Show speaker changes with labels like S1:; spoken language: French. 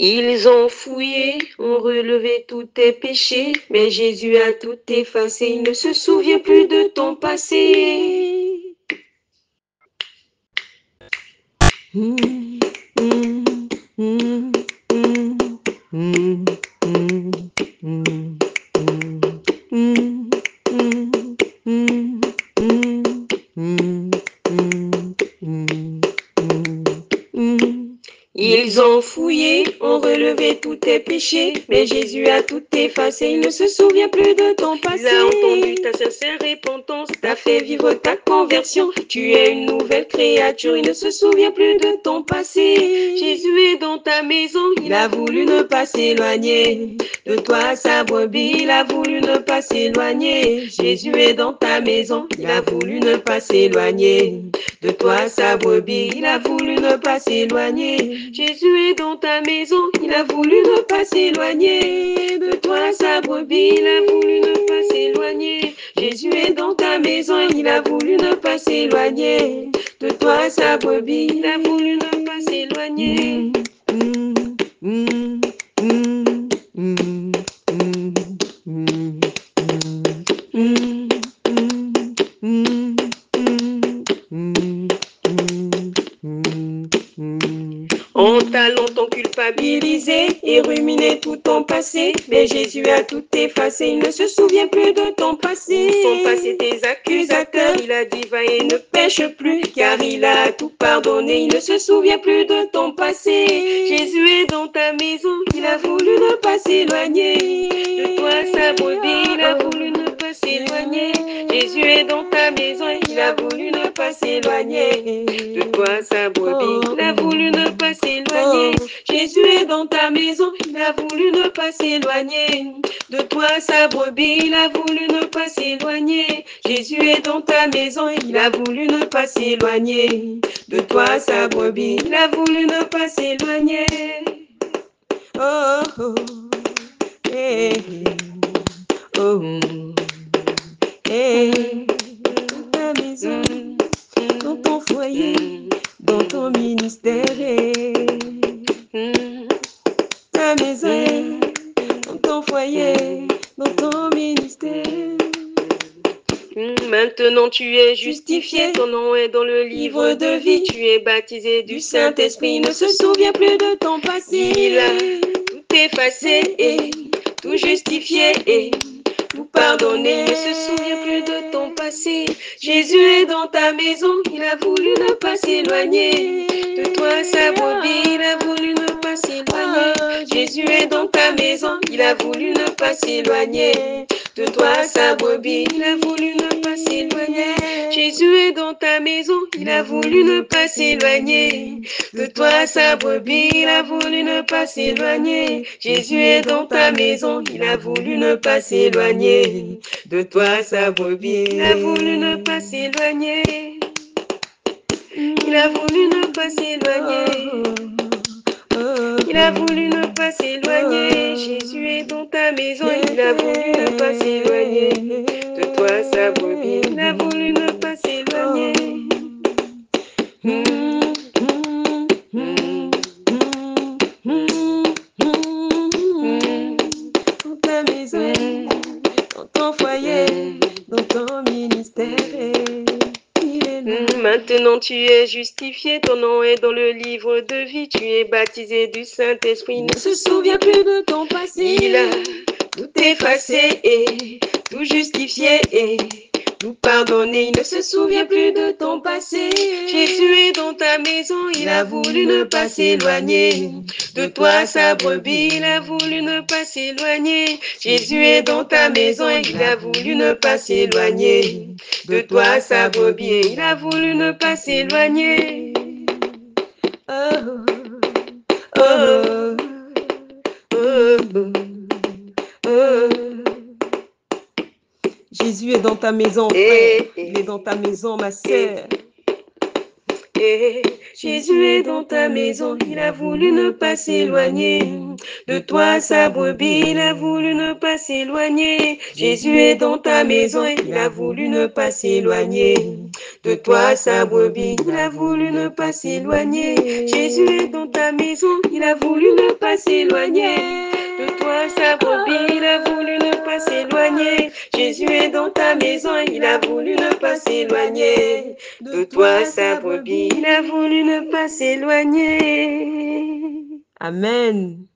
S1: Ils ont fouillé, ont relevé tous tes péchés, mais Jésus a tout effacé, il ne se souvient plus de ton passé. Ils ont fouillé, ont relevé tous tes péchés, mais Jésus a tout effacé, il ne se souvient plus de ton passé. Il a entendu ta sincère repentance, t'a fait vivre ta conversion, tu es une nouvelle créature, il ne se souvient plus de ton passé. Jésus est dans ta maison, il a voulu ne pas s'éloigner de toi, sa brebis, il a voulu ne pas s'éloigner. Jésus est dans ta maison, il a voulu ne pas s'éloigner de toi, sa brebis, il a voulu ne pas s'éloigner. Jésus est dans ta maison, il a voulu ne pas s'éloigner de toi, sa brebis, il a voulu ne pas s'éloigner. Jésus est dans ta maison, il a voulu ne pas s'éloigner de toi, sa brebis, il a voulu ne pas s'éloigner. On t'a longtemps culpabilisé et ruminé tout ton passé, mais Jésus a tout effacé, il ne se souvient plus de ton passé. Où sont passés tes accusateurs? Il a dit va et ne pêche plus, car il a tout pardonné, il ne se souvient plus de ton passé. Jésus est dans ta maison, il a voulu ne pas s'éloigner de toi, sa brebis, il a voulu ne pas s'éloigner. Jésus est dans ta maison, il a voulu ne pas s'éloigner de toi, sa brebis, il a voulu ne pas s'éloigner. Jésus est dans ta maison, il a voulu ne pas s'éloigner de toi, sa brebis, il a voulu ne pas s'éloigner. Jésus est dans ta maison, il a voulu ne pas s'éloigner de toi, sa brebis, il a voulu ne pas s'éloigner. Oh, oh, hey, oh, hey, dans ta maison, dans ton foyer, dans ton ministère, ta maison, dans ton foyer, dans ton ministère. Maintenant tu es justifié, ton nom est dans le livre de vie, tu es baptisé du Saint-Esprit, il ne se souvient plus de ton passé. Il a tout effacé et tout justifié et tout pardonné, il ne se souvient plus de ton passé. Jésus est dans ta maison, il a voulu ne pas s'éloigner de toi, sa brebis, il a voulu ne pas s'éloigner. Jésus est dans ta maison, il a voulu ne pas s'éloigner de toi, sa brebis, il a voulu ne pas s'éloigner. Jésus est dans ta maison, il a voulu ne pas s'éloigner de toi, sa brebis, il a voulu ne pas s'éloigner. Jésus est dans ta maison, il a voulu ne pas s'éloigner de toi, sa brebis, il a voulu ne pas s'éloigner. Il a voulu ne pas s'éloigner. Il a voulu ne pas s'éloigner. Jésus est dans ta maison, il a voulu ne pas s'éloigner de toi, sa brebis, il a voulu ne pas s'éloigner. Dans ta maison, dans ton foyer, dans ton ministère. Maintenant tu es justifié, ton nom est dans le livre de vie, tu es baptisé du Saint-Esprit, il ne se souvient plus de ton passé. Il a tout effacé et tout justifié et tout pardonné, il ne se souvient plus de ton passé. Jésus est dans ta maison, il a voulu ne pas s'éloigner de toi, sa brebis, il a voulu ne pas s'éloigner. Jésus est dans ta maison, il a voulu ne pas s'éloigner de toi, sa brebis, il a voulu ne pas s'éloigner. Oh, oh, oh, oh, oh. Jésus est dans ta maison, frère. Il est dans ta maison, ma sœur. Jésus est dans ta maison, il a voulu ne pas s'éloigner de toi, sa brebis, il a voulu ne pas s'éloigner. Jésus est dans ta maison, il a voulu ne pas s'éloigner De toi, sa brebis, il a voulu ne pas s'éloigner. Jésus est dans ta maison, il a voulu ne pas s'éloigner. De toi, sa brebis, il a voulu ne pas s'éloigner. Jésus est dans ta maison, il a voulu ne pas s'éloigner. De toi, sa brebis, il a voulu ne pas s'éloigner. Amen.